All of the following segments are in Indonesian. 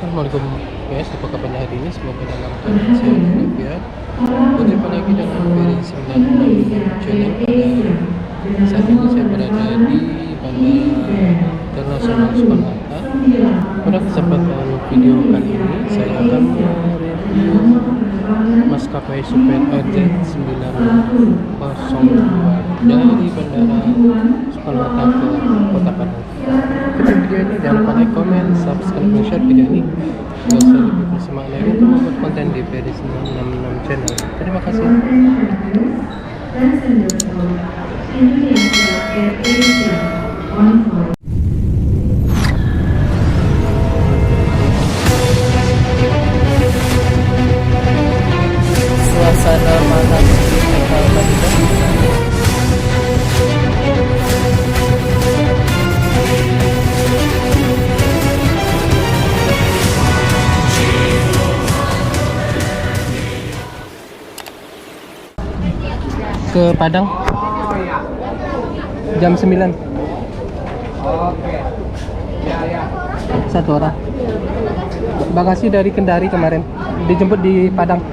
Assalamualaikum guys, apa kabarnya hari ini? Semoga dalam keadaan sehat walafiat. Berjumpa lagi dengan Ferry 96 channel. Pada saat ini saya berada di Bandara Internasional Soekarno-Hatta. Pada kesempatan video kali ini saya akan mereview maskapai Super Airjet 902 dari Bandara Soekarno-Hatta ke Kota Padang. Ikuti video ini, jangan lupa like, comment, subscribe, dan share video ini. Gak usah lebih bersemangat lagi untuk membuat konten di Ferry 966 channel. Terima kasih. Suasana malam ke Padang jam 9. Oke. Ya. Satu orang. Bagasi dari Kendari kemarin dijemput di Padang.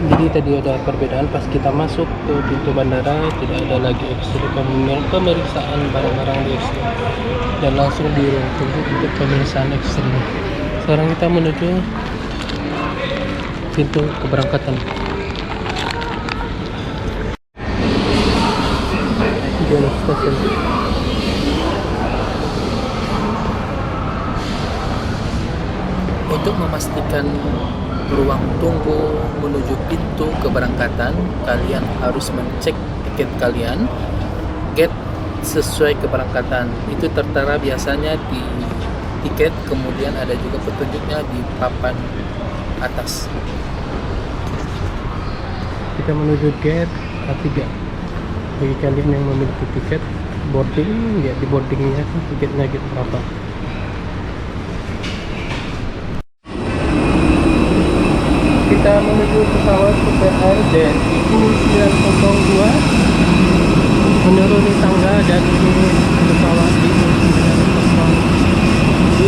Jadi tadi ada perbedaan pas kita masuk ke pintu bandara, tidak ada lagi pemeriksaan barang-barang di X-ray dan langsung di ruang tunggu untuk pemeriksaan X-ray. Sekarang kita menuju pintu keberangkatan. Jalan stasiun. Untuk memastikan ruang tunggu menuju pintu keberangkatan, kalian harus mencek tiket kalian, gate sesuai keberangkatan. Itu tertera biasanya di tiket, kemudian ada juga petunjuknya di papan atas. Kita menuju gate A3. Bagi kalian yang memiliki tiket boarding, ya di boardingnya tiketnya gitu berapa. Kita menuju pesawat Super Airjet IQ902, menuruni tangga dan ini pesawat IQ902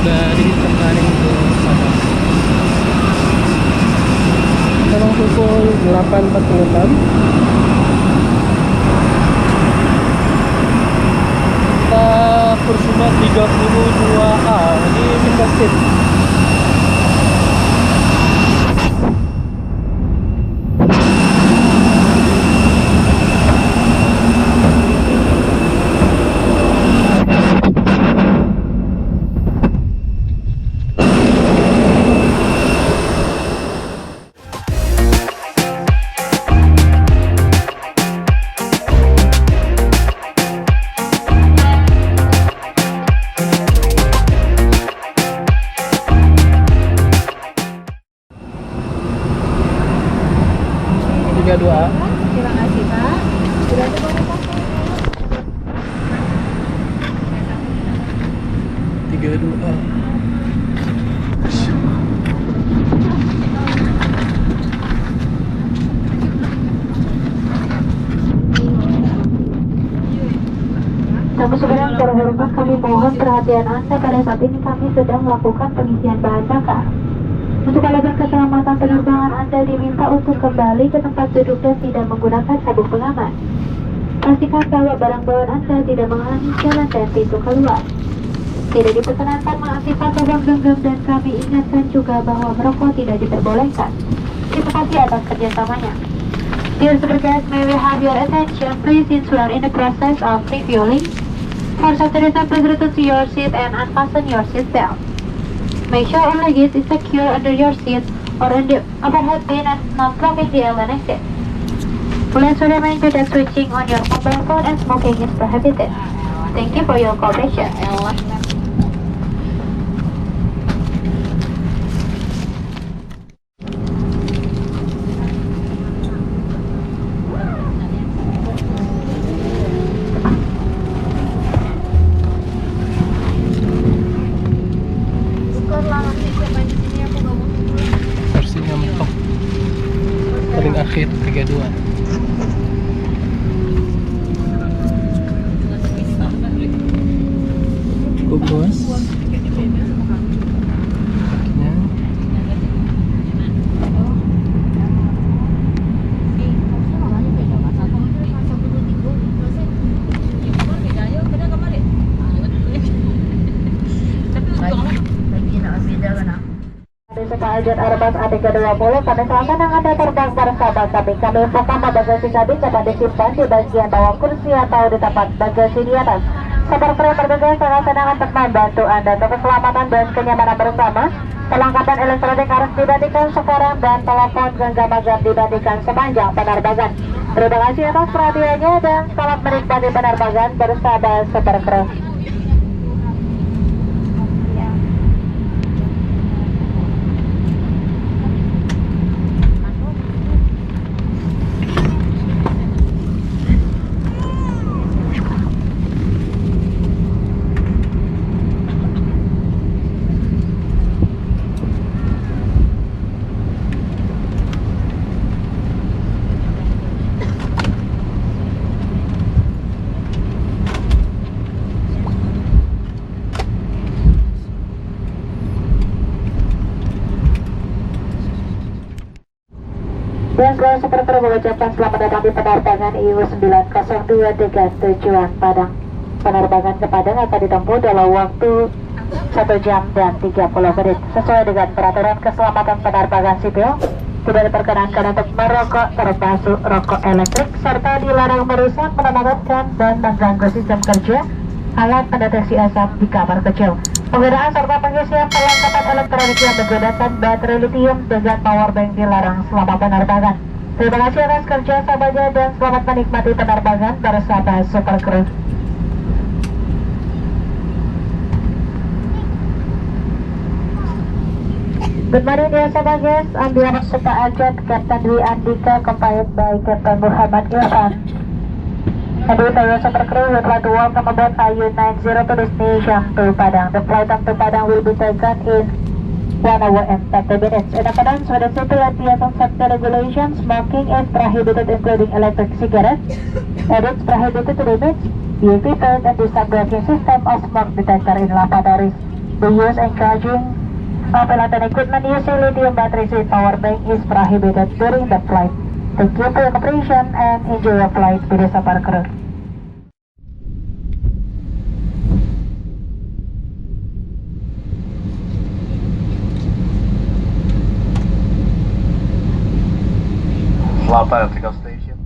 dari Tenggaring ke Padang. Sekarang pukul 8.46. Kita kursi 32A di window seat. Terima kasih Pak. Sudah ada berapa? 32A. Tamu seberang terhormat, kami mohon perhatian Anda pada saat ini kami sedang melakukan pengisian bahan bakar. Untuk alasan keselamatan penerbangan, Anda diminta untuk kembali ke tempat duduk dan tidak menggunakan sabuk pengaman. Pastikan bahwa barang bawaan Anda tidak menghalangi jalan dan pintu keluar. Tidak diperkenankan mengaktifkan terbang genggam dan kami ingatkan juga bahwa merokok tidak diperbolehkan. Terima kasih atas kerjasamanya. Dear guests, may we have your attention please, since we are in the process of refueling. For safety reasons, please return to your seat and unfasten your seat belt. Make sure all luggage is secure under your seat or in the overhead bin and not blocking the airline exit. Please remember that switching on your mobile phone and smoking is prohibited. Thank you for your cooperation. Versinya mentok. Paling akhir 32. Cukup luas. Kakinya. Sekarang Airbus A320 kami silakan Anda terbang bersama kami. Kami infokan bagasi cabin dapat disimpan di bagian bawah kursi atau di tempat bagasi di atas. Sabar kru bergegas sangat senang untuk membantu Anda untuk keselamatan dan kenyamanan bersama. Perlengkapan elektronik harus dibagikan sekarang dan telepon genggam agar dibagikan sepanjang penerbangan. Terima kasih atas perhatiannya dan selamat menikmati penerbangan bersama Super Crew. Dan saya Super Crew mengucapkan selamat datang di penerbangan IU 9023 tujuan Padang. Penerbangan ke Padang akan ditempuh dalam waktu 1 jam dan 30 menit. Sesuai dengan peraturan keselamatan penerbangan sipil, tidak diperkenankan untuk merokok termasuk rokok elektrik, serta dilarang merusak, menemangatkan, dan mengganggu sistem kerja alat pendeteksi asap di kamar kecil. Penggunaan serta pengisian perlengkapan elektronik yang menggunakan baterai lithium dengan power bank dilarang selama penerbangan. Terima kasih atas kerja samanya dan selamat menikmati penerbangan bersama Super Crew. Good morning dear Sabah guys, on behalf of Super Agent Captain Dwi Andika accompanied by Captain Muhammad Irfan. And with our Super Crew, we'd like to welcome aboard IU90 to destination to Padang. The flight up to Padang will be taken in 1 hour and 30 minutes. In accordance with the civil aviation safety regulations, smoking is prohibited including electric cigarettes, and it's prohibited to remove the equipment and disinfecting system of smoke detector in lavatories. The use and charging of electronic equipment using lithium batteries with power bank is prohibited during the flight. Thank you for your cooperation and enjoy your flight with the Super Crew. Selamat datang di station.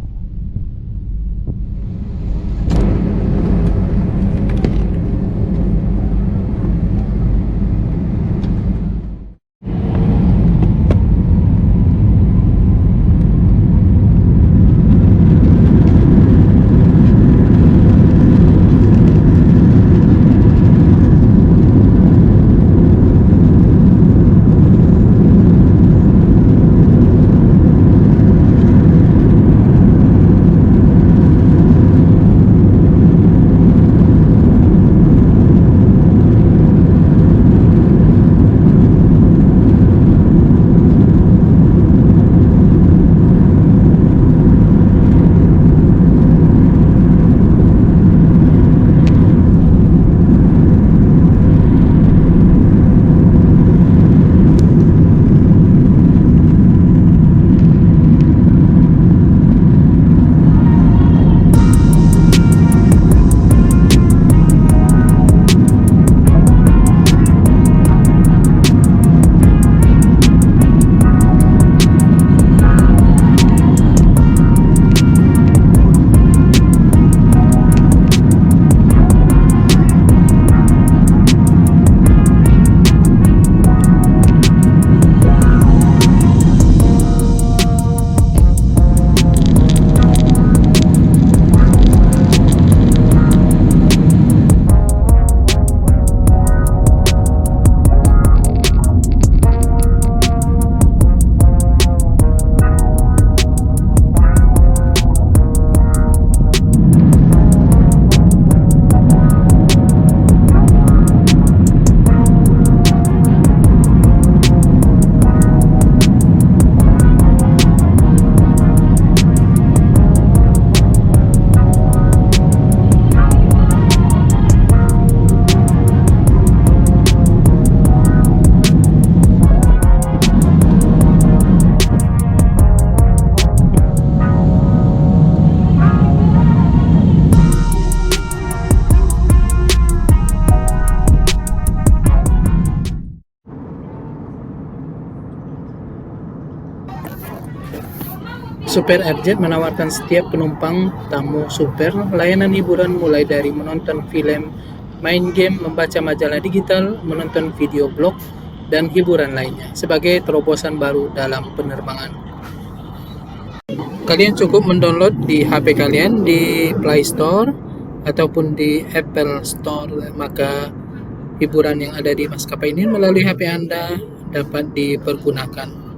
Super Airjet menawarkan setiap penumpang tamu Super layanan hiburan mulai dari menonton film, main game, membaca majalah digital, menonton video blog, dan hiburan lainnya sebagai terobosan baru dalam penerbangan. Kalian cukup mendownload di HP kalian di Play Store ataupun di Apple Store, maka hiburan yang ada di maskapai ini melalui HP Anda dapat dipergunakan.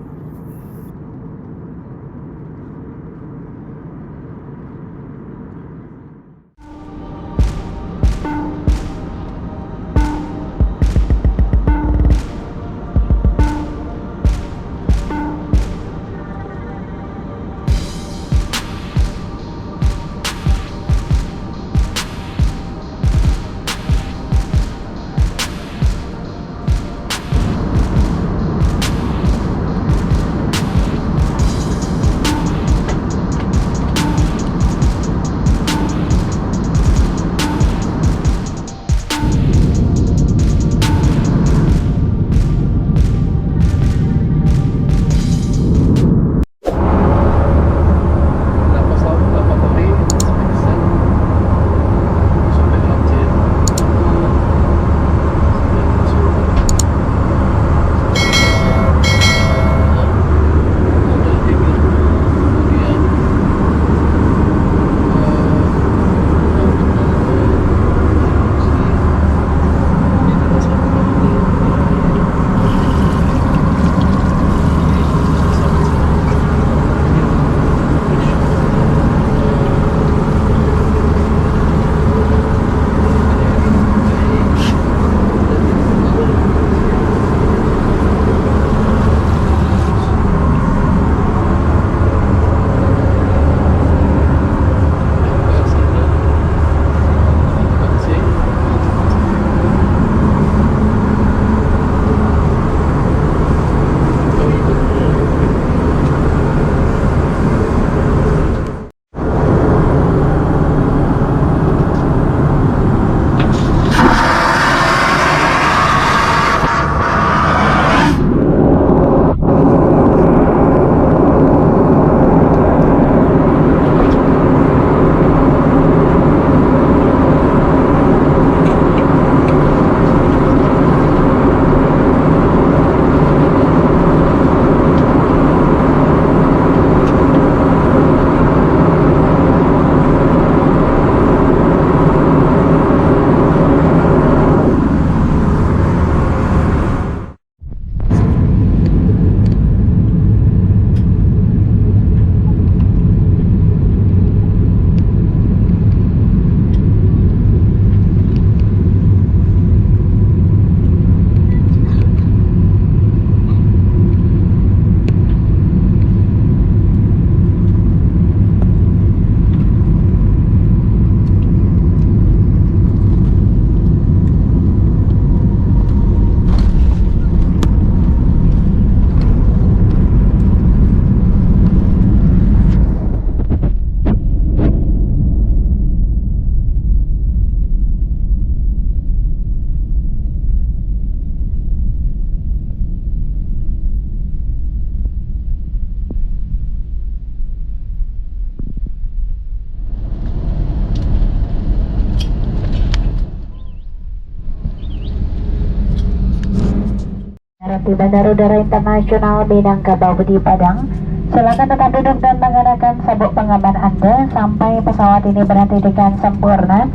Di Bandara Udara Internasional Minangkabau di Padang, silakan tetap duduk dan mengenakan sabuk pengaman Anda sampai pesawat ini berhenti dengan sempurna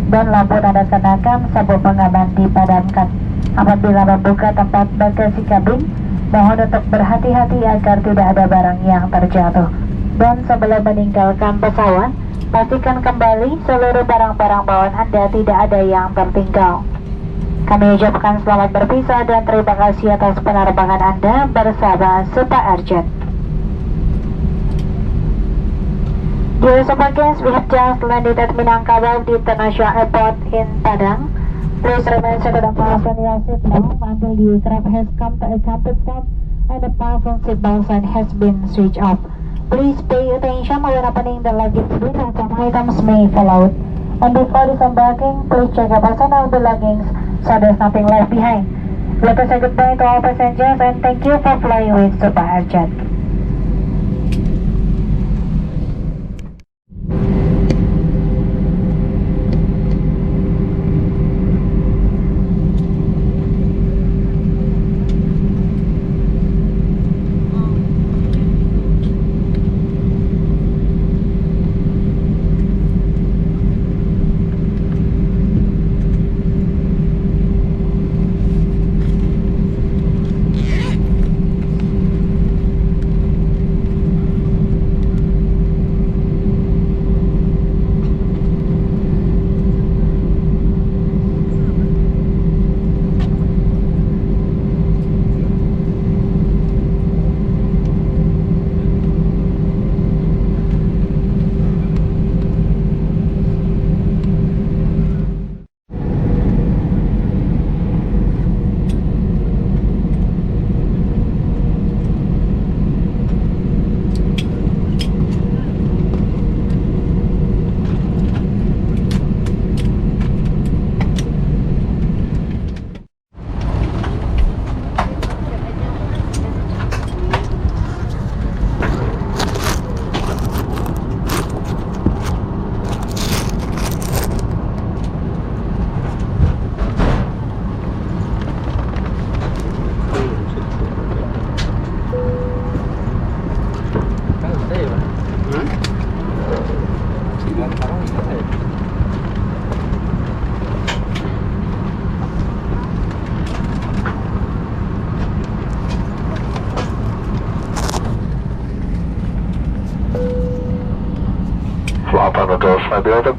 dan lampu Anda kenakan sabuk pengaman dipadamkan. Apabila membuka tempat bagasi kabin, mohon untuk berhati-hati agar tidak ada barang yang terjatuh. Dan sebelum meninggalkan pesawat, pastikan kembali seluruh barang-barang bawaan Anda tidak ada yang tertinggal. Kami ucapkan selamat berpisah dan terima kasih atas penerbangan Anda bersama Super Airjet. Dear Super guests, we have just landed at Minangkabau International Airport in Padang. Please remain seated and fasten your seatbelt until the aircraft has come to a complete stop and the fasten seatbelt sign has been switched off. Please pay attention when opening the luggage bin as some items may fall out. And before disembarking, please check your personal belongings so there's nothing left behind. Let us say goodbye to all passengers and thank you for flying with Super Airjet. mobil untuk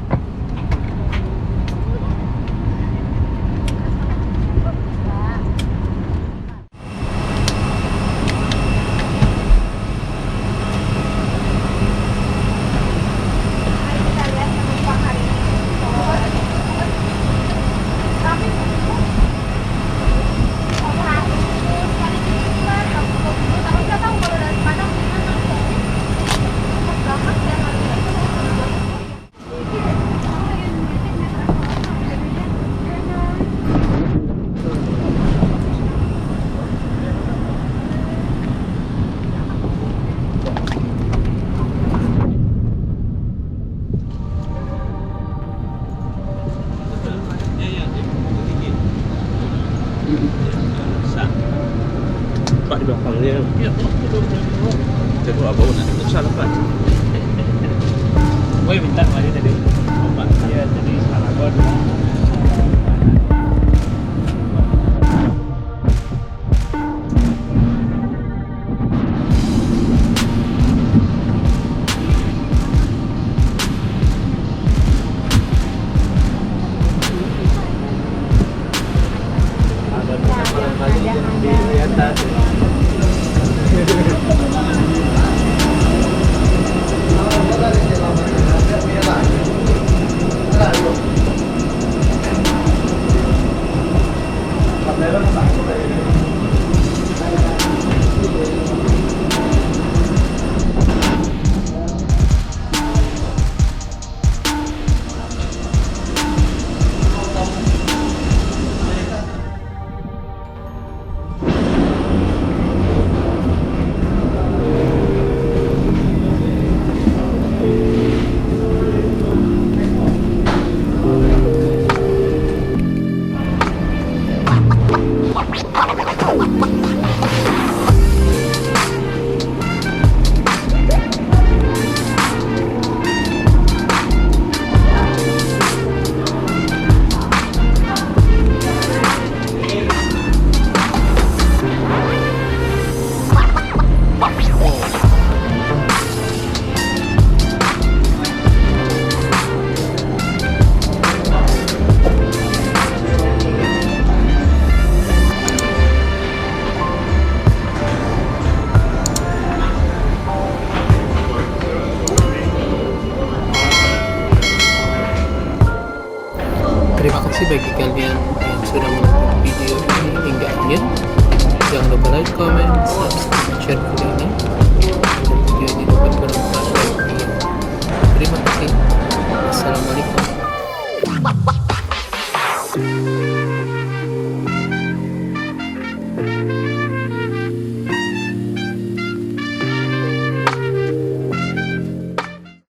Pak di belakangnya. Iya, itu apa nanti salah Pak. Gue minta kemarin tadi. Pak. Iya, jadi salah gue. Terima kasih bagi kalian yang sudah menonton video ini hingga akhir. Jangan lupa like, comment, subscribe, share video ini.